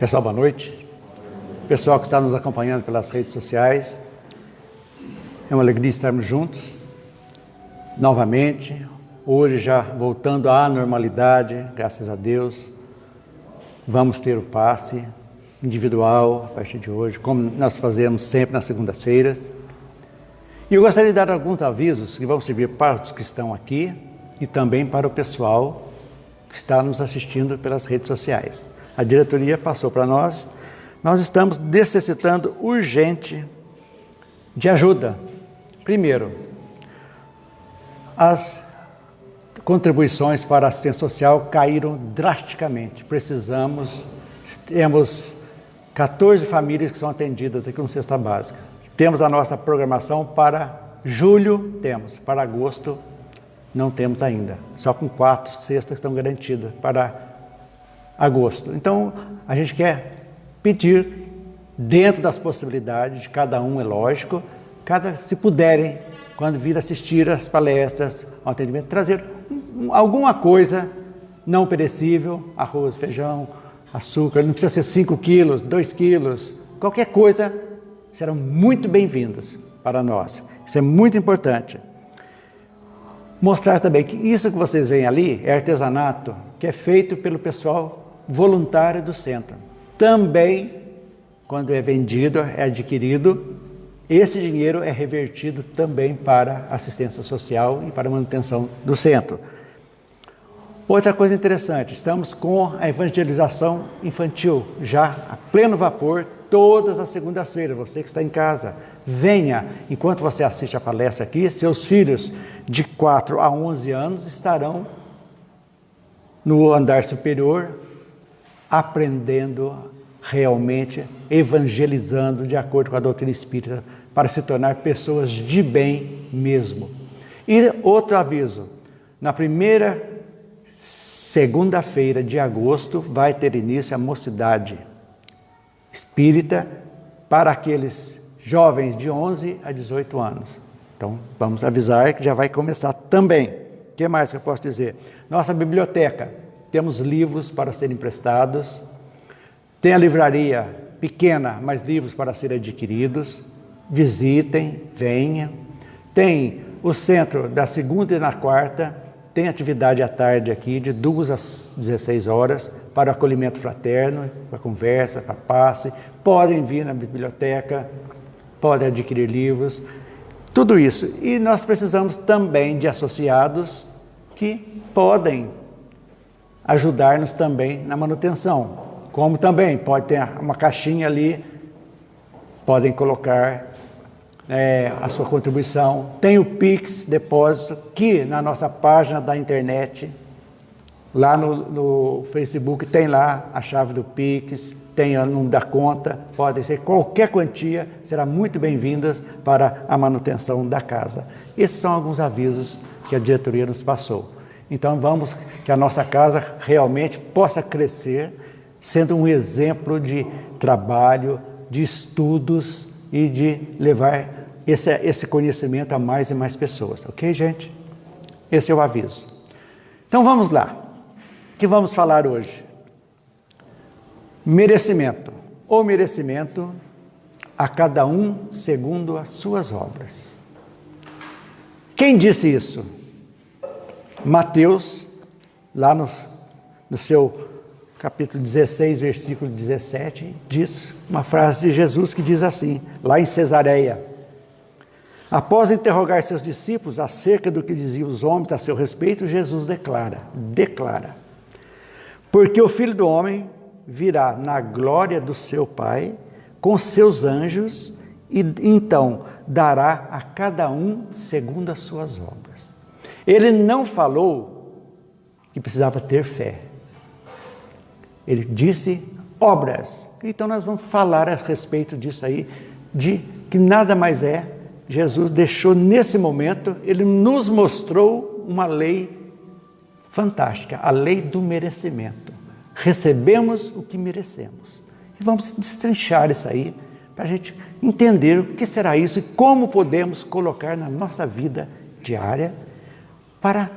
Pessoal, boa noite. Pessoal que está nos acompanhando pelas redes sociais, é uma alegria estarmos juntos novamente, hoje já voltando à normalidade, graças a Deus. Vamos ter o passe individual a partir de hoje, como nós fazemos sempre nas segundas-feiras. E eu gostaria de dar alguns avisos que vão servir para os que estão aqui e também para o pessoal que está nos assistindo pelas redes sociais. A diretoria passou para nós estamos necessitando urgente de ajuda. Primeiro, as contribuições para a assistência social caíram drasticamente. Temos 14 famílias que são atendidas aqui no Cesta Básica. Temos a nossa programação para julho, para agosto não temos ainda, só com 4 cestas que estão garantidas para agosto. Então, a gente quer pedir, dentro das possibilidades de cada um, é lógico, se puderem, quando vir assistir as palestras, ao atendimento, trazer alguma coisa não perecível, arroz, feijão, açúcar, não precisa ser 5 quilos, 2 quilos, qualquer coisa, serão muito bem-vindos para nós. Isso é muito importante. Mostrar também que isso que vocês veem ali é artesanato, que é feito pelo pessoal voluntário do centro. Também, quando é vendido, é adquirido, esse dinheiro é revertido também para assistência social e para a manutenção do centro. Outra coisa interessante, estamos com a evangelização infantil, já a pleno vapor, todas as segundas-feiras. Você que está em casa, venha, enquanto você assiste a palestra aqui, seus filhos de 4 a 11 anos estarão no andar superior, aprendendo realmente, evangelizando de acordo com a doutrina espírita, para se tornar pessoas de bem mesmo. E outro aviso, na primeira segunda-feira de agosto vai ter início a mocidade espírita para aqueles jovens de 11 a 18 anos. Então, vamos avisar que já vai começar também. O que mais que eu posso dizer? Nossa biblioteca, temos livros para serem emprestados, tem a livraria pequena, mas livros para serem adquiridos. Visitem, venham. Tem o centro da segunda e na quarta, tem atividade à tarde aqui, de 2 às 16 horas, para o acolhimento fraterno, para conversa, para passe. Podem vir na biblioteca, podem adquirir livros, tudo isso. E nós precisamos também de associados que podem ajudar-nos também na manutenção. Como também pode ter uma caixinha ali, podem colocar a sua contribuição. Tem o Pix Depósito, que na nossa página da internet, lá no Facebook, tem lá a chave do Pix, tem o número da conta, pode ser qualquer quantia, será muito bem-vindas para a manutenção da casa. Esses são alguns avisos que a diretoria nos passou. Então vamos que a nossa casa realmente possa crescer, sendo um exemplo de trabalho, de estudos e de levar esse conhecimento a mais e mais pessoas. Ok, gente? Esse é o aviso. Então vamos lá. O que vamos falar hoje? Merecimento. O merecimento a cada um segundo as suas obras. Quem disse isso? Mateus, lá no seu capítulo 16, versículo 17, diz uma frase de Jesus que diz assim, lá em Cesareia: após interrogar seus discípulos acerca do que diziam os homens a seu respeito, Jesus declara, porque o Filho do Homem virá na glória do seu Pai, com seus anjos, e então dará a cada um segundo as suas obras. Ele não falou que precisava ter fé. Ele disse obras. Então nós vamos falar a respeito disso aí, de que nada mais é. Jesus deixou nesse momento, ele nos mostrou uma lei fantástica, a lei do merecimento. Recebemos o que merecemos. E vamos destrinchar isso aí, para a gente entender o que será isso e como podemos colocar na nossa vida diária para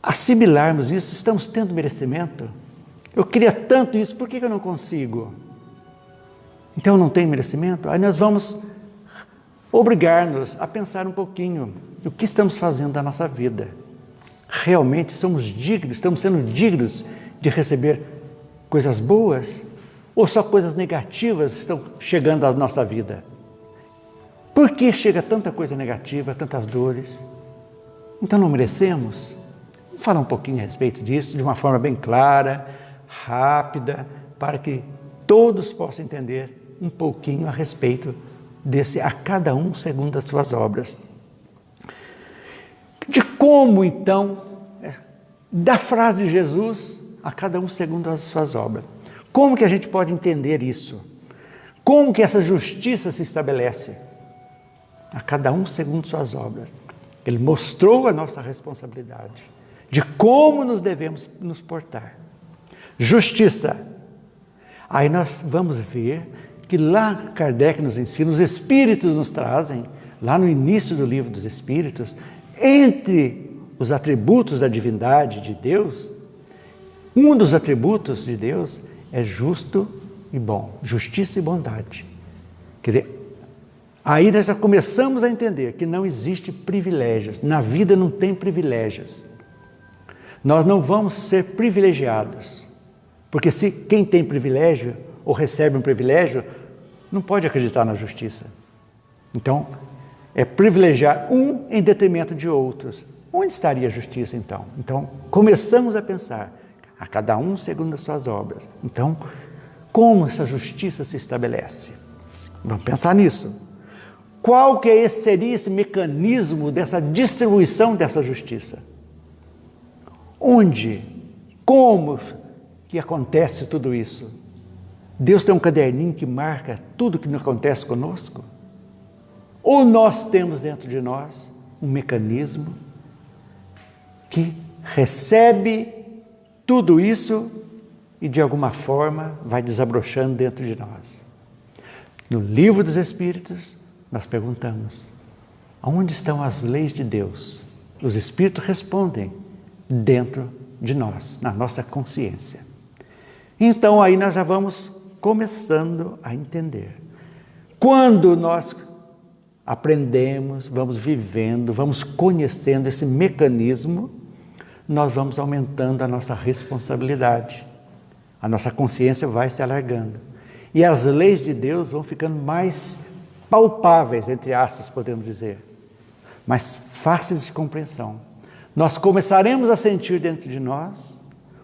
assimilarmos isso. Estamos tendo merecimento? Eu queria tanto isso, por que eu não consigo? Então eu não tenho merecimento? Aí nós vamos obrigar-nos a pensar um pouquinho o que estamos fazendo da nossa vida. Realmente somos dignos, estamos sendo dignos de receber coisas boas? Ou só coisas negativas estão chegando à nossa vida? Por que chega tanta coisa negativa, tantas dores? Então não merecemos? Vamos falar um pouquinho a respeito disso, de uma forma bem clara, rápida, para que todos possam entender um pouquinho a respeito desse a cada um segundo as suas obras. De como, então, da frase de Jesus, a cada um segundo as suas obras. Como que a gente pode entender isso? Como que essa justiça se estabelece? A cada um segundo suas obras. Ele mostrou a nossa responsabilidade de como nos devemos nos portar. Justiça. Aí nós vamos ver que lá Kardec nos ensina, os Espíritos nos trazem, lá no início do livro dos Espíritos, entre os atributos da divindade de Deus, um dos atributos de Deus é justo e bom, justiça e bondade. Quer dizer, aí nós já começamos a entender que não existe privilégios, na vida não tem privilégios. Nós não vamos ser privilegiados, porque se quem tem privilégio ou recebe um privilégio, não pode acreditar na justiça. Então, é privilegiar um em detrimento de outros. Onde estaria a justiça, então? Então, começamos a pensar, a cada um segundo as suas obras. Então, como essa justiça se estabelece? Vamos pensar nisso. Qual que seria esse mecanismo dessa distribuição dessa justiça? Onde? Como que acontece tudo isso? Deus tem um caderninho que marca tudo que acontece conosco? Ou nós temos dentro de nós um mecanismo que recebe tudo isso e de alguma forma vai desabrochando dentro de nós? No livro dos Espíritos, nós perguntamos, aonde estão as leis de Deus? Os Espíritos respondem, dentro de nós, na nossa consciência. Então aí nós já vamos começando a entender. Quando nós aprendemos, vamos vivendo, vamos conhecendo esse mecanismo, nós vamos aumentando a nossa responsabilidade. A nossa consciência vai se alargando. E as leis de Deus vão ficando mais palpáveis, entre aspas, podemos dizer, mais fáceis de compreensão. Nós começaremos a sentir dentro de nós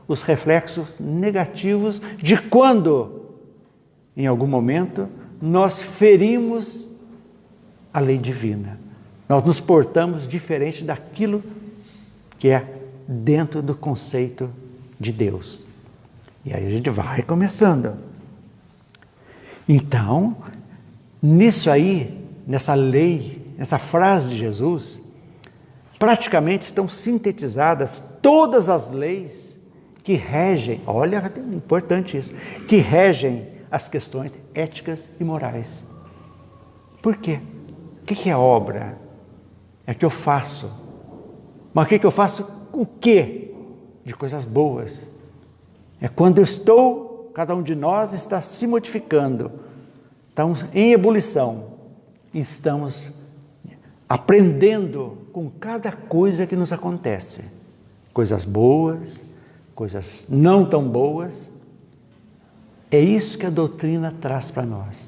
os reflexos negativos de quando, em algum momento, nós ferimos a lei divina. Nós nos portamos diferente daquilo que é dentro do conceito de Deus. E aí a gente vai começando. Então, nisso aí, nessa lei, nessa frase de Jesus, praticamente estão sintetizadas todas as leis que regem, olha, é importante isso, que regem as questões éticas e morais. Por quê? O que é obra? É que eu faço. Mas o que eu faço? O quê? De coisas boas. É quando eu estou, cada um de nós está se modificando, estamos em ebulição, e estamos aprendendo com cada coisa que nos acontece. Coisas boas, coisas não tão boas. É isso que a doutrina traz para nós,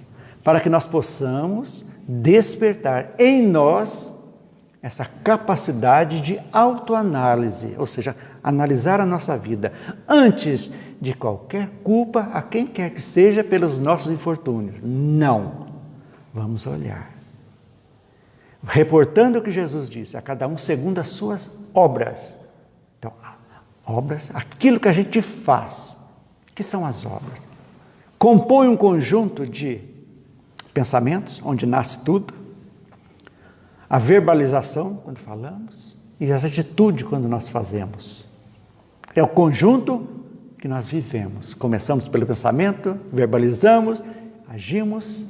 para que nós possamos despertar em nós essa capacidade de autoanálise, ou seja, analisar a nossa vida antes de qualquer culpa a quem quer que seja pelos nossos infortúnios. Não. Vamos olhar. Reportando o que Jesus disse, a cada um segundo as suas obras. Então, obras, aquilo que a gente faz. O que são as obras? Compõe um conjunto de pensamentos, onde nasce tudo, a verbalização, quando falamos, e a atitude, quando nós fazemos. É o conjunto que nós vivemos. Começamos pelo pensamento, verbalizamos, agimos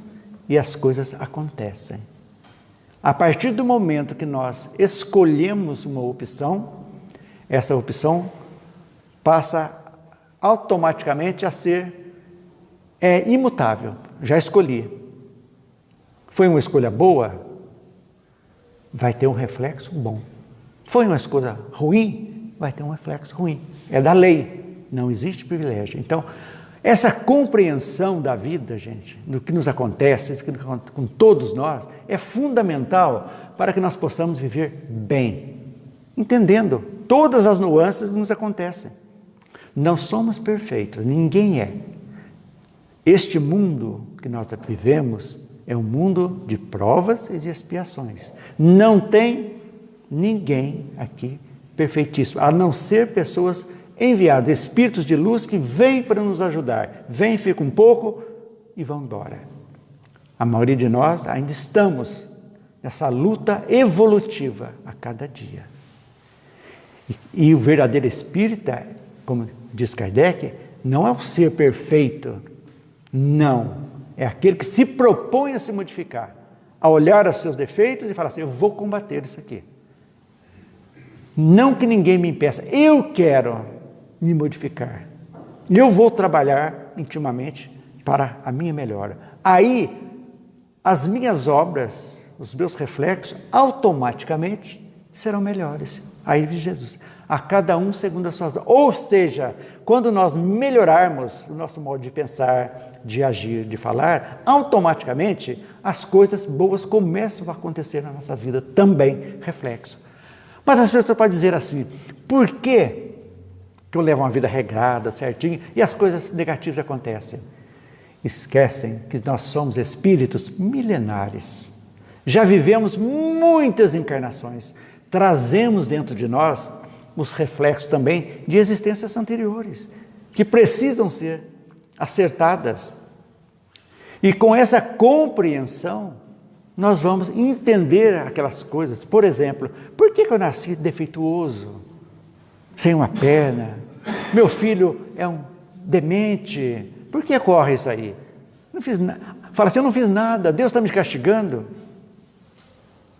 e as coisas acontecem. A partir do momento que nós escolhemos uma opção, essa opção passa automaticamente a ser imutável. Já escolhi. Foi uma escolha boa? Vai ter um reflexo bom. Foi uma escolha ruim? Vai ter um reflexo ruim. É da lei. Não existe privilégio. Então, essa compreensão da vida, gente, do que nos acontece com todos nós, é fundamental para que nós possamos viver bem, entendendo todas as nuances que nos acontecem. Não somos perfeitos, ninguém é. Este mundo que nós vivemos é um mundo de provas e de expiações. Não tem ninguém aqui perfeitíssimo, a não ser pessoas enviadas, espíritos de luz que vêm para nos ajudar. Vêm, ficam um pouco e vão embora. A maioria de nós ainda estamos nessa luta evolutiva a cada dia. E o verdadeiro espírita, como diz Kardec, não é o ser perfeito. Não. É aquele que se propõe a se modificar, a olhar os seus defeitos e falar assim, eu vou combater isso aqui. Não que ninguém me impeça, eu quero me modificar. Eu vou trabalhar intimamente para a minha melhora. Aí, as minhas obras, os meus reflexos, automaticamente serão melhores. Aí diz Jesus, a cada um segundo as suas obras. Ou seja, quando nós melhorarmos o nosso modo de pensar, de agir, de falar, automaticamente as coisas boas começam a acontecer na nossa vida também, reflexo. Mas as pessoas podem dizer assim, por que eu levo uma vida regrada, certinho, e as coisas negativas acontecem? Esquecem que nós somos espíritos milenares. Já vivemos muitas encarnações. Trazemos dentro de nós os reflexos também de existências anteriores, que precisam ser acertadas. E com essa compreensão, nós vamos entender aquelas coisas. Por exemplo, por que eu nasci defeituoso, sem uma perna? Meu filho é um demente. Por que ocorre isso aí? Não fiz Fala assim, eu não fiz nada, Deus está me castigando.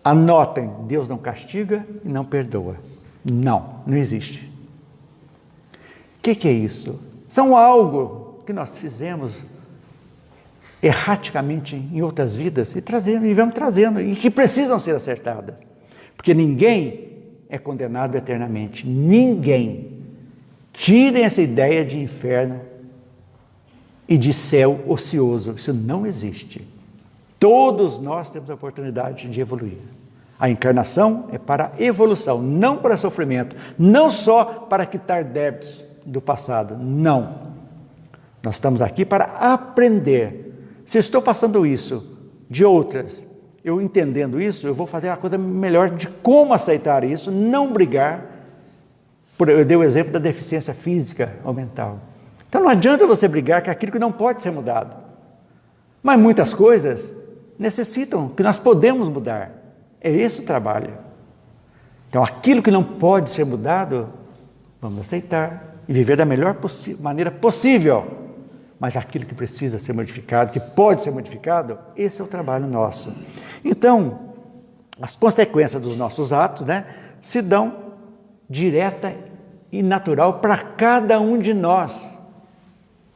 Anotem, Deus não castiga e não perdoa. Não, não existe. O que é isso? São algo que nós fizemos erraticamente em outras vidas e vamos trazendo, e que precisam ser acertadas. Porque ninguém é condenado eternamente. Ninguém. Tirem essa ideia de inferno e de céu ocioso. Isso não existe. Todos nós temos a oportunidade de evoluir. A encarnação é para evolução, não para sofrimento, não só para quitar débitos do passado, não. Nós estamos aqui para aprender. Se eu estou passando isso de outras, eu entendendo isso, eu vou fazer a coisa melhor de como aceitar isso, não brigar. Eu dei o exemplo da deficiência física ou mental. Então não adianta você brigar com aquilo que não pode ser mudado. Mas muitas coisas necessitam, que nós podemos mudar. É esse o trabalho. Então aquilo que não pode ser mudado, vamos aceitar e viver da melhor maneira possível. Mas aquilo que precisa ser modificado, que pode ser modificado, esse é o trabalho nosso. Então, as consequências dos nossos atos, se dão direta e natural para cada um de nós.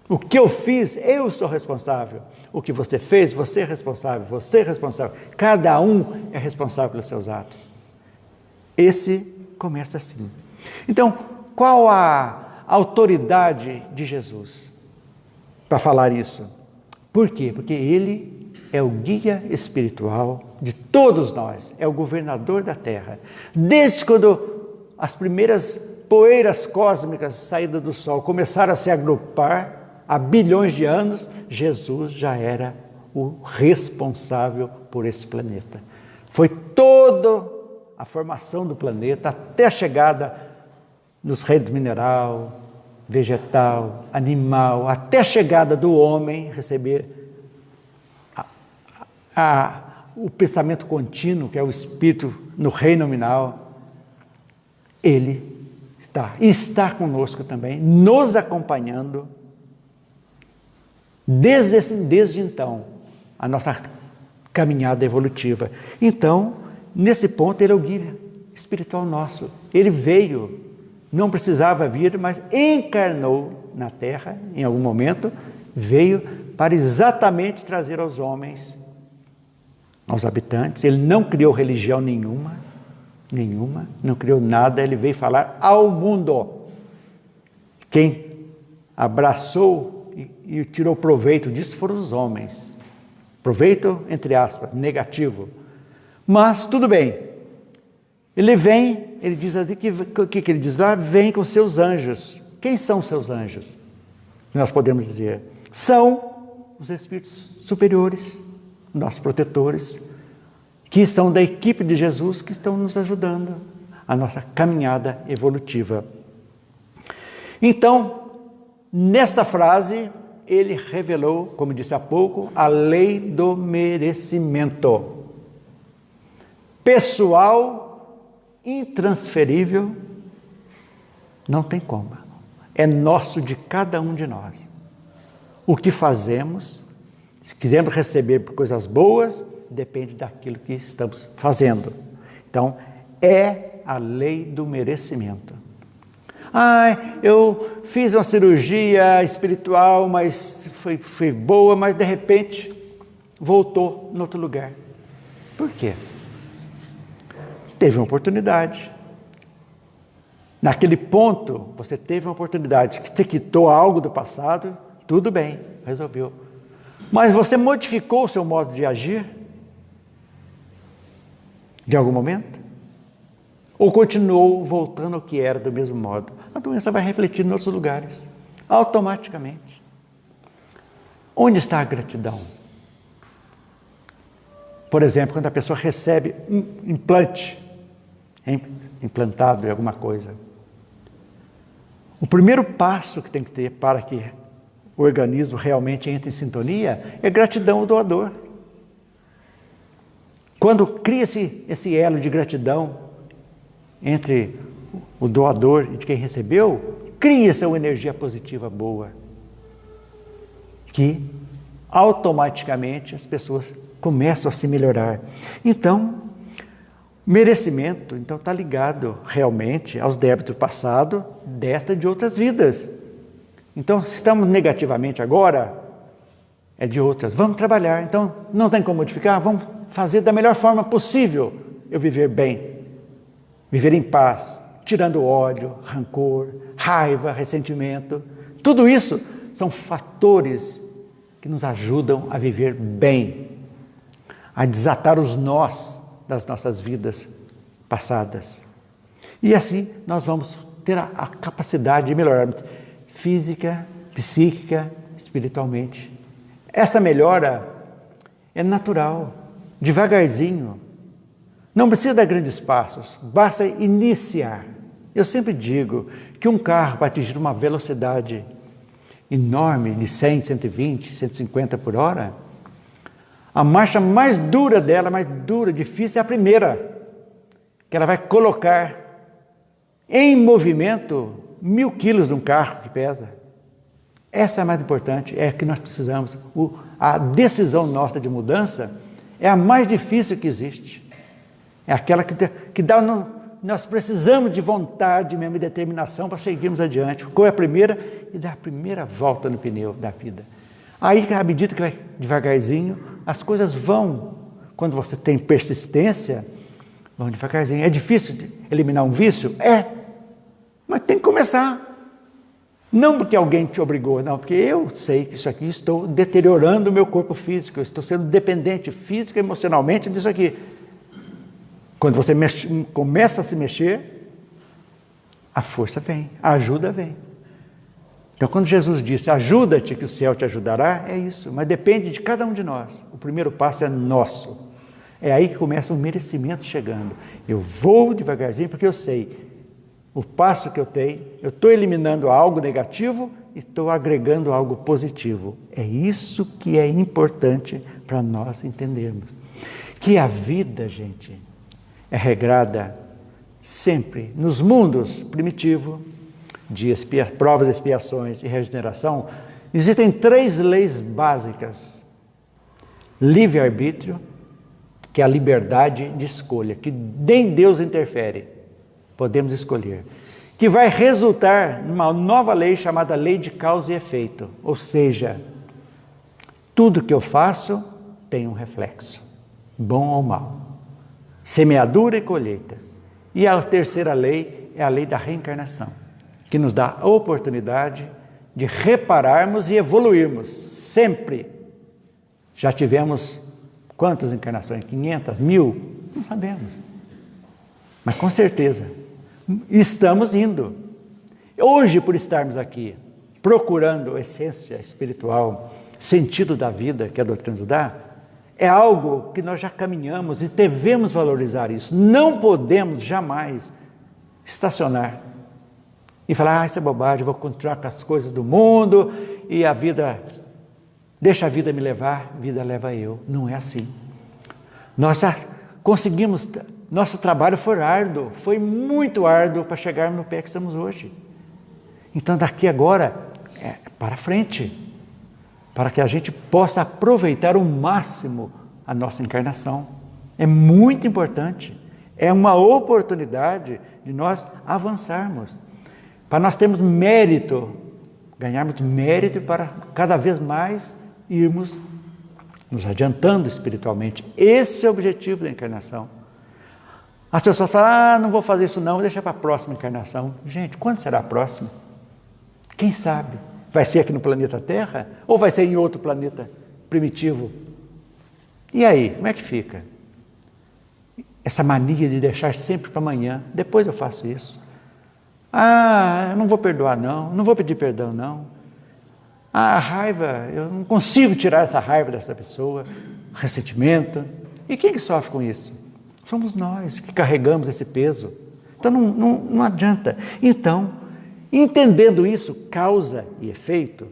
O que eu fiz, eu sou responsável. O que você fez, você é responsável. Você é responsável. Cada um é responsável pelos seus atos. Esse começa assim. Então, qual a autoridade de Jesus para falar isso? Por quê? Porque Ele é o guia espiritual de todos nós. É o governador da Terra. Desde quando as primeiras poeiras cósmicas saídas do Sol começaram a se agrupar, há bilhões de anos, Jesus já era o responsável por esse planeta. Foi toda a formação do planeta até a chegada nos reinos mineral, vegetal, animal, até a chegada do homem receber o pensamento contínuo, que é o Espírito no reino nominal. Ele está conosco também, nos acompanhando, desde então, a nossa caminhada evolutiva. Então, nesse ponto, Ele é o guia espiritual nosso. Ele veio, não precisava vir, mas encarnou na terra, em algum momento, veio para exatamente trazer aos homens, aos habitantes. Ele não criou religião nenhuma, não criou nada, ele veio falar ao mundo. Quem abraçou e tirou proveito disso foram os homens. Proveito, entre aspas, negativo. Mas, tudo bem. Ele vem, ele diz assim, o que ele diz lá? Vem com seus anjos. Quem são seus anjos? Nós podemos dizer, são os espíritos superiores, nossos protetores, que são da equipe de Jesus, que estão nos ajudando a nossa caminhada evolutiva. Então, nesta frase, ele revelou, como disse há pouco, a lei do merecimento. Pessoal, intransferível, não tem como. É nosso, de cada um de nós. O que fazemos, se quisermos receber por coisas boas, depende daquilo que estamos fazendo. Então, é a lei do merecimento. Eu fiz uma cirurgia espiritual, mas foi boa, mas de repente voltou em outro lugar. Por quê? Teve uma oportunidade. Naquele ponto, você teve uma oportunidade, que te quitou algo do passado, tudo bem, resolveu. Mas você modificou o seu modo de agir? De algum momento? Ou continuou voltando ao que era do mesmo modo? A doença vai refletir em outros lugares, automaticamente. Onde está a gratidão? Por exemplo, quando a pessoa recebe um implante, implantado em alguma coisa. O primeiro passo que tem que ter para que o organismo realmente entre em sintonia é gratidão ao doador. Quando cria-se esse elo de gratidão entre o doador e de quem recebeu, cria-se uma energia positiva boa, que automaticamente as pessoas começam a se melhorar. Então, merecimento está ligado realmente aos débitos do passado, desta e de outras vidas. Então, se estamos negativamente agora, é de outras. Vamos trabalhar. Então, não tem como modificar? Vamos fazer da melhor forma possível eu viver bem, viver em paz, tirando ódio, rancor, raiva, ressentimento. Tudo isso são fatores que nos ajudam a viver bem, a desatar os nós das nossas vidas passadas. E assim nós vamos ter a capacidade de melhorar física, psíquica, espiritualmente. Essa melhora é natural, devagarzinho. Não precisa dar grandes passos, basta iniciar. Eu sempre digo que um carro para atingir uma velocidade enorme de 100, 120, 150 por hora, a marcha mais dura dela, mais dura, difícil, é a primeira, que ela vai colocar em movimento 1000 quilos de um carro que pesa. Essa é a mais importante, é a que nós precisamos. A decisão nossa de mudança é a mais difícil que existe. É aquela que dá... Nós precisamos de vontade mesmo e determinação para seguirmos adiante. Qual é a primeira? E dar a primeira volta no pneu da vida. Aí, à medida que vai devagarzinho, as coisas vão. Quando você tem persistência, vão devagarzinho. É difícil de eliminar um vício? É. Mas tem que começar. Não porque alguém te obrigou, não. Porque eu sei que isso aqui, estou deteriorando o meu corpo físico. Eu estou sendo dependente física e emocionalmente disso aqui. Quando você começa a se mexer, a força vem, a ajuda vem. Então, quando Jesus disse, ajuda-te que o céu te ajudará, é isso, mas depende de cada um de nós. O primeiro passo é nosso. É aí que começa o merecimento chegando. Eu vou devagarzinho porque eu sei o passo que eu tenho, eu estou eliminando algo negativo e estou agregando algo positivo. É isso que é importante para nós entendermos. Que a vida, gente, é regrada sempre nos mundos primitivos, de provas, expiações e regeneração. Existem 3 leis básicas. Livre-arbítrio, que é a liberdade de escolha, que nem Deus interfere. Podemos escolher. que vai resultar numa nova lei chamada lei de causa e efeito. Ou seja, tudo que eu faço tem um reflexo, bom ou mal. Semeadura e colheita. E a terceira lei é a lei da reencarnação, que nos dá a oportunidade de repararmos e evoluirmos, sempre. Já tivemos quantas encarnações? 500? 1000? Não sabemos. Mas com certeza, estamos indo. Hoje, por estarmos aqui, procurando essência espiritual, sentido da vida que a doutrina nos dá, é algo que nós já caminhamos e devemos valorizar isso. Não podemos jamais estacionar e falar, isso é bobagem, eu vou continuar com as coisas do mundo e a vida, deixa a vida me levar, a vida leva eu. Não é assim. Nós já conseguimos, nosso trabalho foi árduo, foi muito árduo para chegar no pé que estamos hoje. Então daqui agora, para frente, para que a gente possa aproveitar o máximo a nossa encarnação. É muito importante, é uma oportunidade de nós avançarmos, para nós termos mérito, ganharmos mérito para cada vez mais irmos nos adiantando espiritualmente. Esse é o objetivo da encarnação. As pessoas falam, não vou fazer isso não, deixa para a próxima encarnação. Gente, quando será a próxima? Quem sabe? Vai ser aqui no planeta Terra ou vai ser em outro planeta primitivo? E aí, como é que fica? Essa mania de deixar sempre para amanhã, depois eu faço isso. Eu não vou perdoar não vou pedir perdão não. A raiva, eu não consigo tirar essa raiva dessa pessoa, ressentimento. E quem que sofre com isso? Somos nós que carregamos esse peso. Então não adianta. Então, entendendo isso, causa e efeito,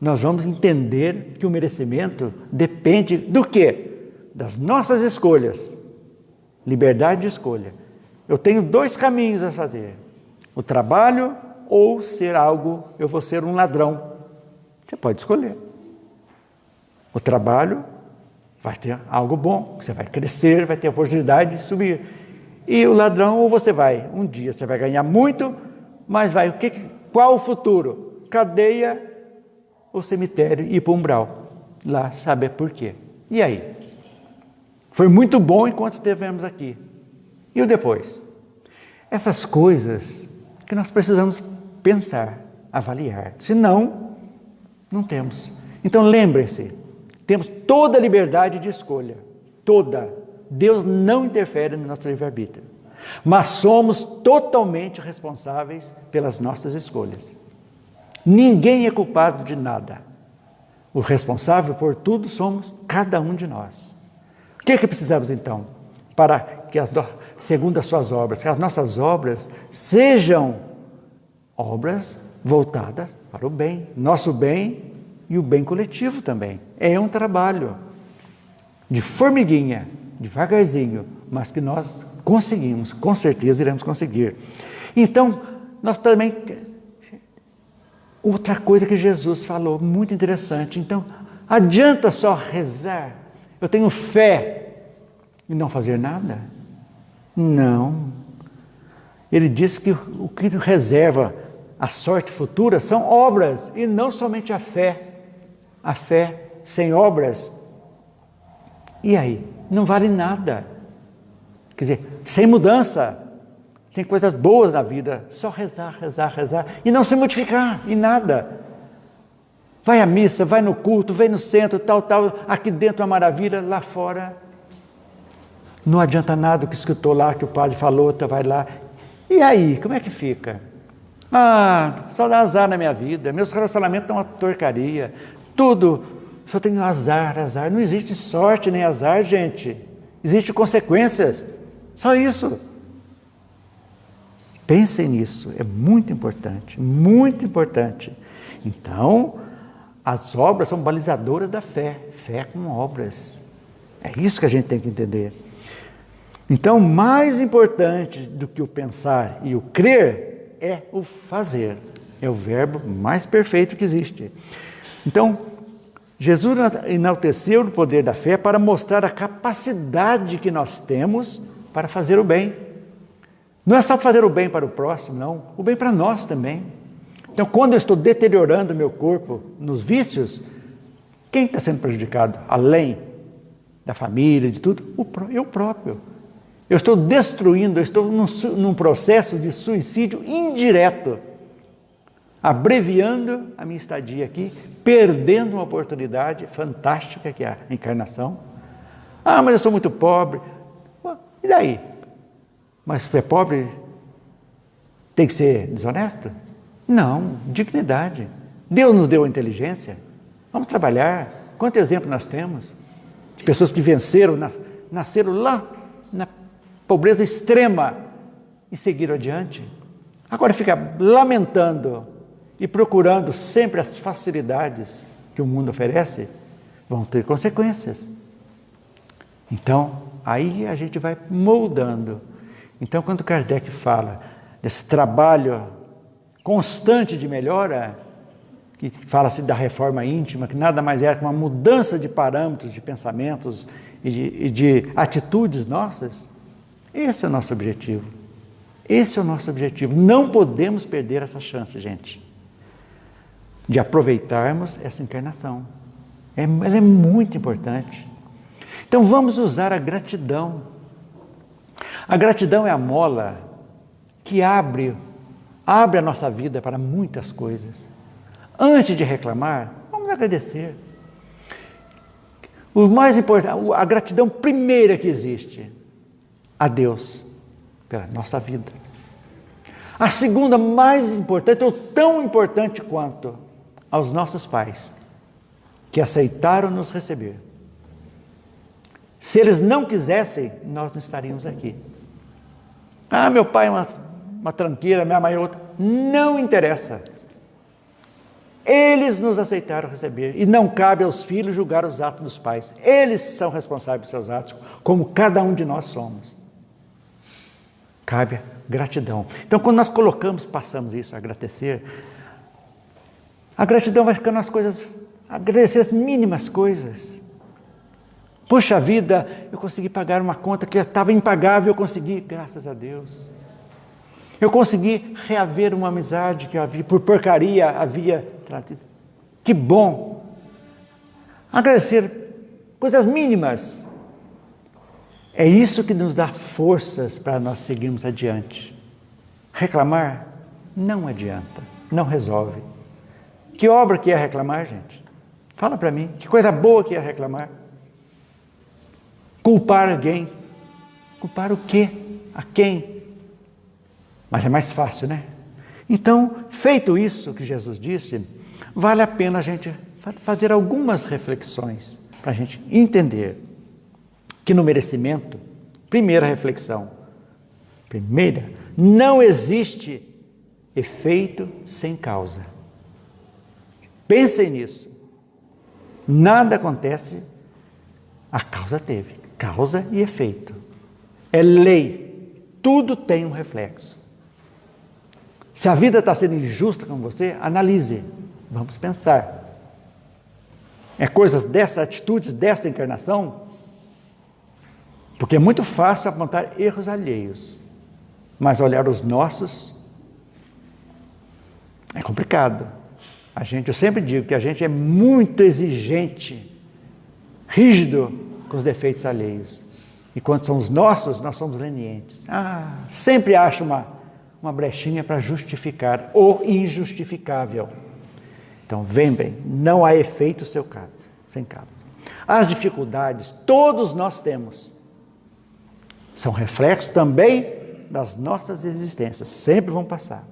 nós vamos entender que o merecimento depende do quê? Das nossas escolhas. Liberdade de escolha. Eu tenho 2 caminhos a fazer. O trabalho ou ser algo, eu vou ser um ladrão. Você pode escolher. O trabalho vai ter algo bom, você vai crescer, vai ter a oportunidade de subir. E o ladrão, ou você vai, um dia você vai ganhar muito, mas vai, qual o futuro? Cadeia ou cemitério e ir para o umbral. Lá saber por quê. E aí? Foi muito bom enquanto estivemos aqui. E o depois? Essas coisas que nós precisamos pensar, avaliar. Senão, não temos. Então lembrem-se, temos toda a liberdade de escolha. Toda. Deus não interfere no nosso livre-arbítrio. Mas somos totalmente responsáveis pelas nossas escolhas. Ninguém é culpado de nada. O responsável por tudo somos cada um de nós. O que é que precisamos então? Para que, segundo as suas obras, que as nossas obras sejam obras voltadas para o bem. Nosso bem e o bem coletivo também. É um trabalho de formiguinha, devagarzinho, mas que nós conseguimos, com certeza iremos conseguir. Então, nós também... Outra coisa que Jesus falou, muito interessante. Então, adianta só rezar? Eu tenho fé e não fazer nada? Não. Ele disse que o que reserva a sorte futura são obras e não somente a fé. A fé sem obras, e aí? Não vale nada. Quer dizer, sem mudança, tem coisas boas na vida, só rezar, rezar, rezar, e não se modificar em nada. Vai à missa, vai no culto, vem no centro, tal, aqui dentro é uma maravilha, lá fora não adianta nada o que escutou lá, que o padre falou, vai lá. E aí, como é que fica? Só dá azar na minha vida, meus relacionamentos estão uma porcaria, tudo, só tenho azar. Não existe sorte nem azar, gente. Existem consequências, só isso. Pensem nisso, é muito importante, muito importante. Então, as obras são balizadoras da fé, fé com obras. É isso que a gente tem que entender. Então, mais importante do que o pensar e o crer é o fazer. É o verbo mais perfeito que existe. Então, Jesus enalteceu o poder da fé para mostrar a capacidade que nós temos para fazer o bem. Não é só fazer o bem para o próximo, não. O bem para nós também. Então, quando eu estou deteriorando o meu corpo nos vícios, quem está sendo prejudicado? Além da família, de tudo? Eu próprio. Eu estou destruindo, eu estou num processo de suicídio indireto, abreviando a minha estadia aqui, perdendo uma oportunidade fantástica que é a encarnação. Ah, mas eu sou muito pobre. E daí? Mas se é pobre, tem que ser desonesto? Não, dignidade. Deus nos deu a inteligência. Vamos trabalhar. Quanto exemplo nós temos de pessoas que venceram, nasceram lá na pobreza extrema e seguiram adiante. Agora fica lamentando e procurando sempre as facilidades que o mundo oferece, vão ter consequências. Então, aí a gente vai moldando. Então, quando Kardec fala desse trabalho constante de melhora, que fala-se da reforma íntima, que nada mais é que uma mudança de parâmetros, de pensamentos e de atitudes nossas, esse é o nosso objetivo. Esse é o nosso objetivo. Não podemos perder essa chance, gente, de aproveitarmos essa encarnação. Ela é muito importante. Então vamos usar a gratidão. A gratidão é a mola que abre a nossa vida para muitas coisas. Antes de reclamar, vamos agradecer. O mais importante, a gratidão primeira que existe, a Deus, pela nossa vida. A segunda, mais importante, ou tão importante quanto, aos nossos pais, que aceitaram nos receber. Se eles não quisessem, nós não estaríamos aqui. Ah, meu pai é uma tranqueira, minha mãe é outra. Não interessa. Eles nos aceitaram receber. E não cabe aos filhos julgar os atos dos pais. Eles são responsáveis pelos seus atos, como cada um de nós somos. Cabe gratidão. Então, quando nós passamos isso, a agradecer, a gratidão vai ficando nas coisas, agradecer as mínimas coisas. Puxa vida, eu consegui pagar uma conta que estava impagável, eu consegui, graças a Deus. Eu consegui reaver uma amizade que havia, por porcaria havia tratado. Que bom! Agradecer coisas mínimas. É isso que nos dá forças para nós seguirmos adiante. Reclamar não adianta, não resolve. Que obra que é reclamar, gente? Fala para mim, que coisa boa que é reclamar? Culpar alguém. Culpar o quê? A quem? Mas é mais fácil, né? Então, feito isso que Jesus disse, vale a pena a gente fazer algumas reflexões para a gente entender que no merecimento, primeira reflexão, não existe efeito sem causa. Pensem nisso. Nada acontece, a causa teve. Causa e efeito. É lei. Tudo tem um reflexo. Se a vida está sendo injusta com você, analise. Vamos pensar. É coisas dessas atitudes, desta encarnação? Porque é muito fácil apontar erros alheios. Mas olhar os nossos é complicado. Eu sempre digo que a gente é muito exigente, rígido com os defeitos alheios. E quando são os nossos, nós somos lenientes. Sempre acho uma brechinha para justificar o injustificável. Então, vem bem, não há efeito sem causa. As dificuldades, todos nós temos. São reflexos também das nossas existências. Sempre vão passar.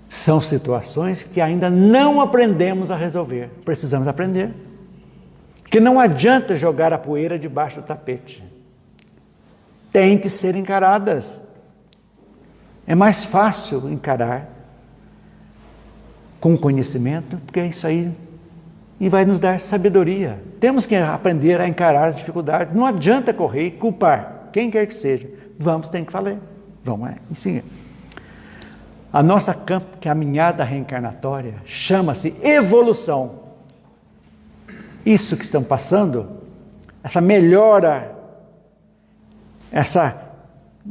São situações que ainda não aprendemos a resolver. Precisamos aprender. Que não adianta jogar a poeira debaixo do tapete. Tem que ser encaradas. É mais fácil encarar com conhecimento, porque é isso aí e vai nos dar sabedoria. Temos que aprender a encarar as dificuldades. Não adianta correr e culpar quem quer que seja. Tem que falar. Vamos ensinar. A nossa caminhada reencarnatória chama-se evolução. Isso que estão passando, essa melhora, essa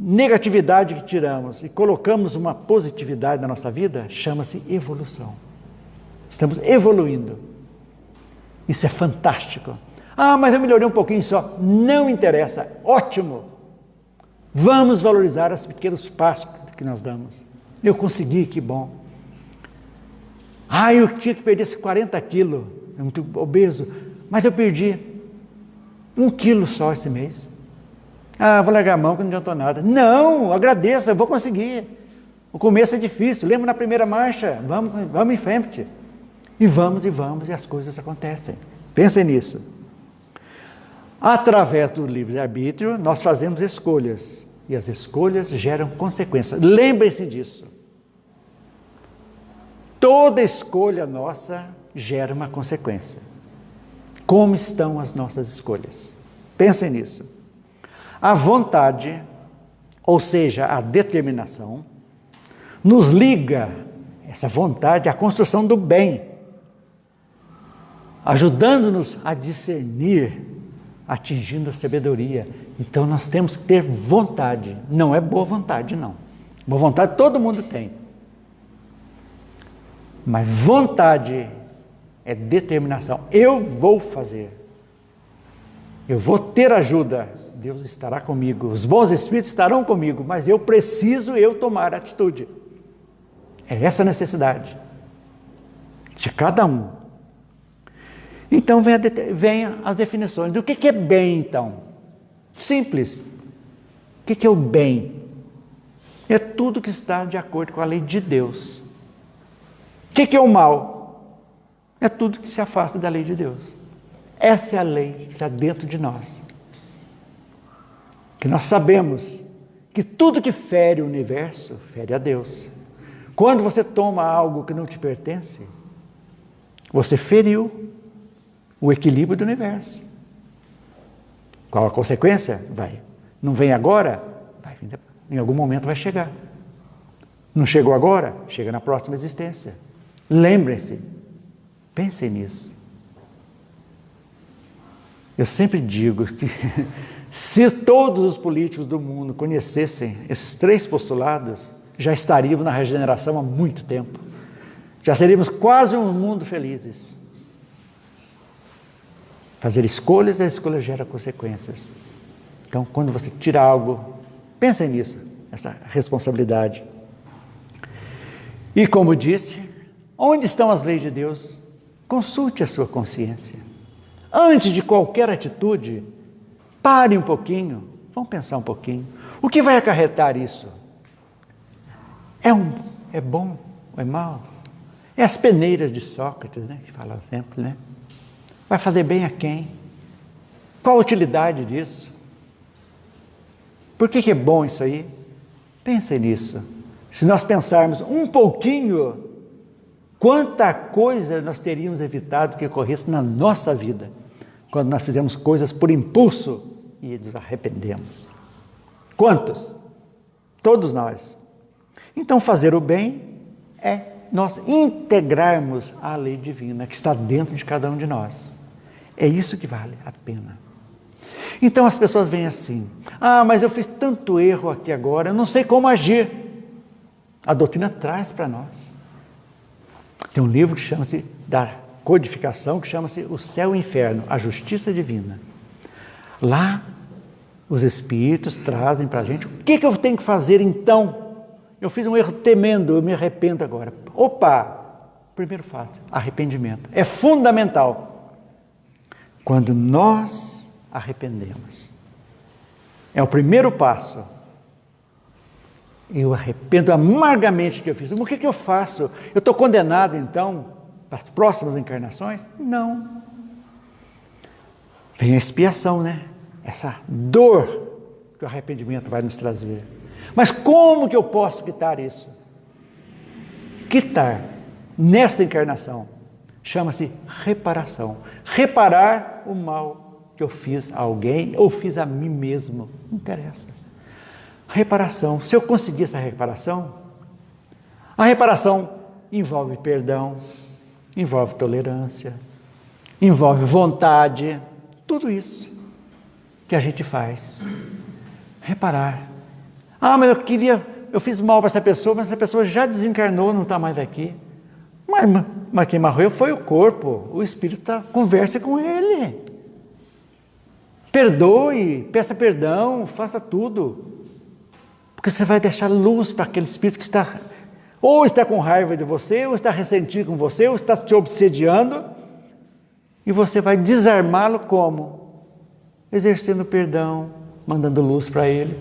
negatividade que tiramos e colocamos uma positividade na nossa vida, chama-se evolução. Estamos evoluindo. Isso é fantástico. Ah, mas eu melhorei um pouquinho só. Não interessa. Ótimo. Vamos valorizar os pequenos passos que nós damos. Eu consegui, que bom. Ah, eu tinha que perder esses 40 quilos. É muito obeso. Mas eu perdi 1 quilo só esse mês. Ah, vou largar a mão que não adiantou nada. Não, agradeça, eu vou conseguir. O começo é difícil. Lembra na primeira marcha? Vamos em frente. E vamos, e as coisas acontecem. Pensem nisso. Através do livre-arbítrio, nós fazemos escolhas. E as escolhas geram consequências. Lembrem-se disso. Toda escolha nossa gera uma consequência. Como estão as nossas escolhas? Pensem nisso. A vontade, ou seja, a determinação, nos liga, essa vontade, à construção do bem, ajudando-nos a discernir, atingindo a sabedoria. Então nós temos que ter vontade, não é boa vontade, não. Boa vontade todo mundo tem. Mas vontade é determinação. Eu vou fazer. Eu vou ter ajuda. Deus estará comigo. Os bons espíritos estarão comigo. Mas eu preciso tomar atitude. É essa a necessidade de cada um. Então vem as definições. Do que é bem, então? Simples. O que é o bem? É tudo que está de acordo com a lei de Deus. O que é o mal? É tudo que se afasta da lei de Deus. Essa é a lei que está dentro de nós. Que nós sabemos que tudo que fere o universo, fere a Deus. Quando você toma algo que não te pertence, você feriu o equilíbrio do universo. Qual a consequência? Não vem agora? Em algum momento vai chegar. Não chegou agora? Chega na próxima existência. Lembrem-se, pensem nisso. Eu sempre digo que se todos os políticos do mundo conhecessem esses 3 postulados, já estaríamos na regeneração há muito tempo. Já seríamos quase um mundo felizes. Fazer escolhas, a escolha gera consequências. Então, quando você tira algo, pensem nisso, essa responsabilidade. E como disse, onde estão as leis de Deus? Consulte a sua consciência. Antes de qualquer atitude, pare um pouquinho, vamos pensar um pouquinho. O que vai acarretar isso? É bom ou é mal? É as peneiras de Sócrates, né, que fala sempre, né? Vai fazer bem a quem? Qual a utilidade disso? Por que é bom isso aí? Pensem nisso. Se nós pensarmos um pouquinho, quanta coisa nós teríamos evitado que ocorresse na nossa vida, quando nós fizemos coisas por impulso e nos arrependemos. Quantos? Todos nós. Então, fazer o bem é nós integrarmos a lei divina que está dentro de cada um de nós. É isso que vale a pena. Então as pessoas vêm assim: ah, mas eu fiz tanto erro aqui agora, eu não sei como agir. A doutrina traz para nós. Tem um livro que chama-se, da codificação, que chama-se O Céu e o Inferno, a Justiça Divina. Lá, os Espíritos trazem para a gente o que eu tenho que fazer então. Eu fiz um erro tremendo, eu me arrependo agora. Opa! Primeiro fato, arrependimento. É fundamental. Quando nós arrependemos, é o primeiro passo. Eu arrependo amargamente do que eu fiz. O que eu faço? Eu estou condenado, então, para as próximas encarnações? Não. Vem a expiação, né? Essa dor que o arrependimento vai nos trazer. Mas como que eu posso quitar isso? Quitar, nesta encarnação, chama-se reparação. Reparar o mal que eu fiz a alguém ou fiz a mim mesmo. Não interessa. Reparação. Se eu conseguir essa reparação, a reparação envolve perdão, envolve tolerância, envolve vontade, tudo isso que a gente faz. Reparar. Ah, mas eu fiz mal para essa pessoa, mas essa pessoa já desencarnou, não está mais aqui. Mas quem morreu foi o corpo, o espírito converse com ele. Perdoe, peça perdão, faça tudo. Porque você vai deixar luz para aquele espírito que está com raiva de você, ou está ressentido com você, ou está te obsediando, e você vai desarmá-lo como? Exercendo perdão, mandando luz para ele,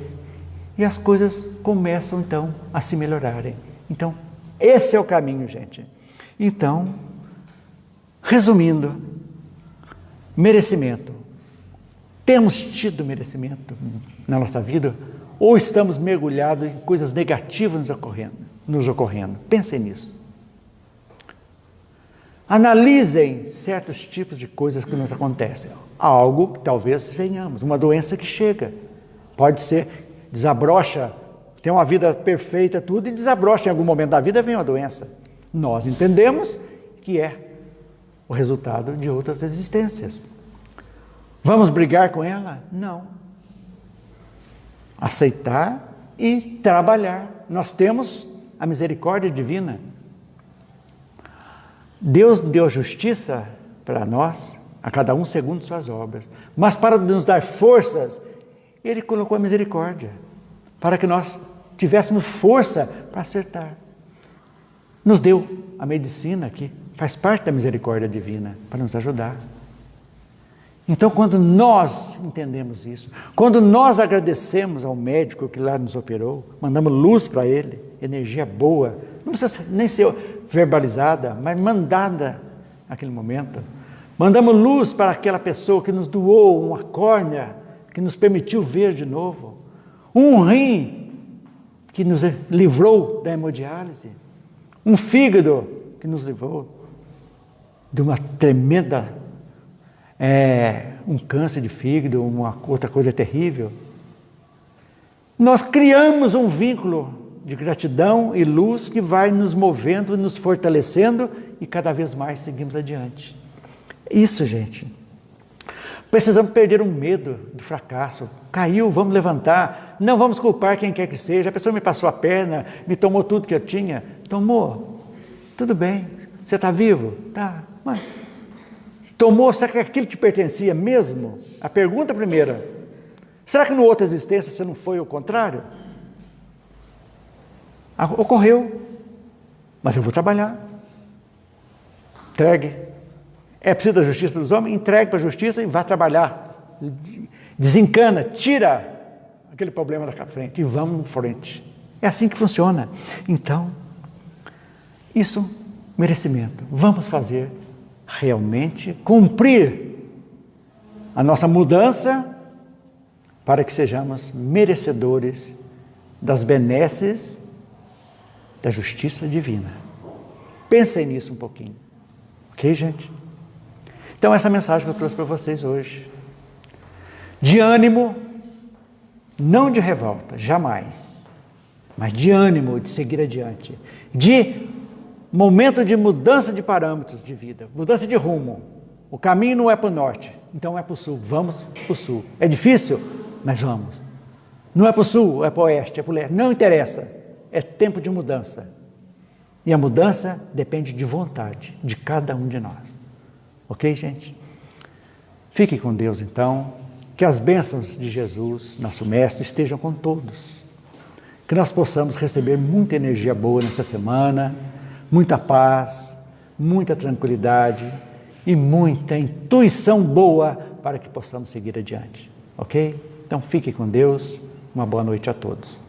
e as coisas começam então a se melhorarem. Então, esse é o caminho, gente. Então, resumindo, merecimento. Temos tido merecimento na nossa vida, ou estamos mergulhados em coisas negativas nos ocorrendo? Pensem nisso. Analisem certos tipos de coisas que nos acontecem. Algo que talvez venhamos, uma doença que chega. Pode ser, desabrocha, tem uma vida perfeita, tudo, e desabrocha em algum momento da vida, vem uma doença. Nós entendemos que é o resultado de outras existências. Vamos brigar com ela? Não. Aceitar e trabalhar. Nós temos a misericórdia divina. Deus deu justiça para nós, a cada um segundo suas obras. Mas para nos dar forças, Ele colocou a misericórdia, para que nós tivéssemos força para acertar. Nos deu a medicina, que faz parte da misericórdia divina, para nos ajudar. Então, quando nós entendemos isso, quando nós agradecemos ao médico que lá nos operou, mandamos luz para ele, energia boa, não precisa nem ser verbalizada, mas mandada naquele momento. Mandamos luz para aquela pessoa que nos doou uma córnea, que nos permitiu ver de novo, um rim que nos livrou da hemodiálise, um fígado que nos livrou de uma tremenda, um câncer de fígado, uma outra coisa terrível. Nós criamos um vínculo de gratidão e luz que vai nos movendo, nos fortalecendo e cada vez mais seguimos adiante. Isso, gente. Precisamos perder o medo do fracasso. Caiu, vamos levantar. Não vamos culpar quem quer que seja. A pessoa me passou a perna, me tomou tudo que eu tinha. Tomou. Tudo bem. Você está vivo? Tá. Mas tomou, será que aquilo te pertencia mesmo? A pergunta primeira. Será que em outra existência você não foi o contrário? Ocorreu. Mas eu vou trabalhar. Entregue. É preciso da justiça dos homens? Entregue para a justiça e vá trabalhar. Desencana, tira aquele problema da frente e vamos em frente. É assim que funciona. Então, isso, merecimento. Vamos fazer realmente, cumprir a nossa mudança para que sejamos merecedores das benesses da justiça divina. Pensem nisso um pouquinho. Ok, gente? Então, essa mensagem que eu trouxe para vocês hoje. De ânimo, não de revolta, jamais. Mas de ânimo, de seguir adiante. De momento de mudança de parâmetros de vida, mudança de rumo. O caminho não é para o norte, então é para o sul. Vamos para o sul. É difícil, mas vamos. Não é para o sul, é para o oeste, é para o leste. Não interessa. É tempo de mudança. E a mudança depende de vontade de cada um de nós. Ok, gente? Fique com Deus, então. Que as bênçãos de Jesus, nosso Mestre, estejam com todos. Que nós possamos receber muita energia boa nesta semana, muita paz, muita tranquilidade e muita intuição boa para que possamos seguir adiante. Ok? Então fique com Deus. Uma boa noite a todos.